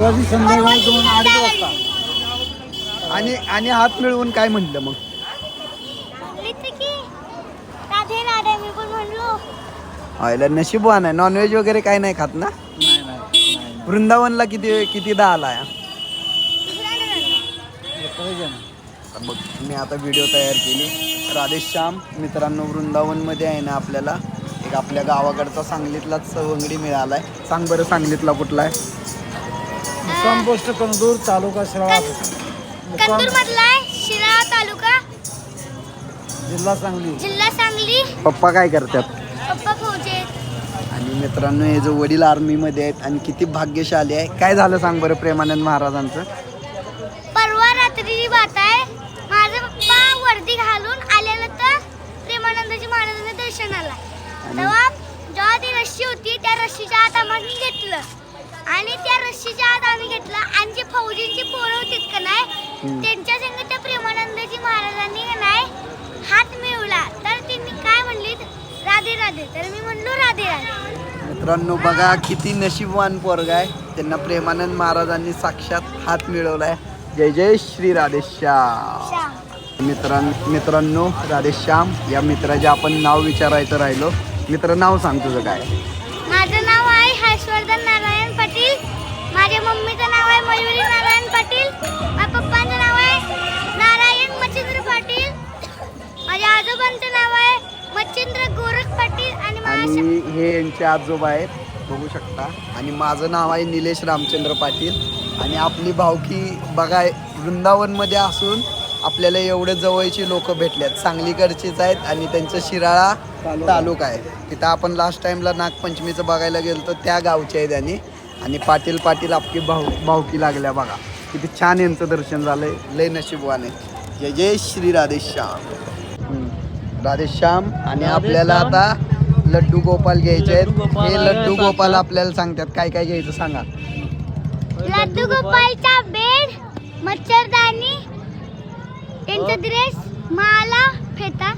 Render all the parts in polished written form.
संध्याकाळी 2-2:30 वाजता. आणि हात मिळवून काय म्हटलं मग? आयला नशीबवान आहे. नॉनव्हेज वगैरे काय नाही खात ना? नाही. वृंदावनला कितीदा आलाय? बघ मी आता व्हिडिओ तयार केली. राधेश्याम मित्रांनो, वृंदावनमध्ये आहे ना आपल्याला एक आपल्या गावाकडचा सांगलीतलाच सवंगडी मिळालाय. सांग बरं सांगलीतला कुठला आहे? मुक्काम पोस्ट कंदूर तालुका शिराळा. शिराळा तालुका जिल्हा सांगली. जिल्हा सांगली. पप्पा काय करतात? पप्पा फौजी आहेत. आणि मित्रांनो हे जो वडील आर्मीमध्ये आहेत आणि किती भाग्यशाली आहे. काय झालं सांग बरं प्रेमानंद महाराजांचं? परवा रात्रीची बात आहे. माझा पप्पा वर्दी घालून आलेला तर प्रेमानंदजी महाराजांना दर्शन आला. जेव्हा ती रस्सी होती त्या रस्सीच्या आत आम्ही घेतलं आणि त्या रस्सीच्या आत आम्ही घेतलं आणि जे फौजींची पोरं होतीत का नाही त्यांच्या संग त्या प्रेमानंदजी महाराजांनी का नाही हात मिळवला. तर त्यांनी काय म्हणली? राधे राधे. तर मी म्हणलो राधे राधे. मित्रांनो बघा किती नशीबवान पोरगा आहे. त्यांना प्रेमानंद महाराजांनी साक्षात हात मिळवलाय. जय जय श्री राधेश्याम. मित्रांनो राधेश्याम या मित्राचे आपण नाव विचारायचं राहिलो. मित्र नाव सांग तुझं काय? माझं नाव आहे हर्षवर्धन नारायण पाटील. माझ्या मम्मीचं नाव आहे मयुरी नारायण पाटील. माझ्या पप्पांचं नाव आहे नारायण मच्छिंद्र पाटील. माझ्या आजोबांचं नाव आहे मच्छिंद्र गोरख पाटील. आणि हे यांचे आजोबा आहेत बघू शकता. आणि माझं नाव आहे निलेश रामचंद्र पाटील. आणि आपली भावकी बघा वृंदावनमध्ये असून आपल्याला एवढे जवळची लोक भेटल्यात. सांगलीकडचीच आहेत आणि त्यांचं शिराळा तालुका आहे. तिथं आपण लास्ट टाइमला नागपंचमीचं बघायला गेलो तर त्या गावचे आहेत त्यांनी. आणि पाटील आपली भावकी लागल्या बघा. किती छान यांचं दर्शन झालंय. लय नशीबवान आहे. जय जय श्री राधेश्याम. आणि आपल्याला आता लड्डू गोपाल घ्यायचे आहेत. हे लड्डू गोपाल आपल्याला सांगतात काय काय घ्यायचं सांगा. लड्डू गोपालचा बेड, मच्छरदाणी, त्यांचा ड्रेस, माला, फेटा,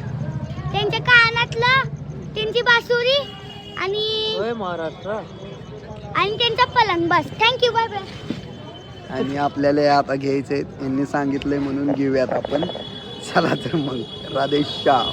त्यांच्या कानातलं, त्यांची बासुरी आणि महाराष्ट्र आणि त्यांचा पलंग. बस. थँक्यू. Bye bye. आणि आपल्याला आता घ्यायचंय यांनी सांगितलंय म्हणून घेऊयात आपण. चला तर मग राधेश्याम.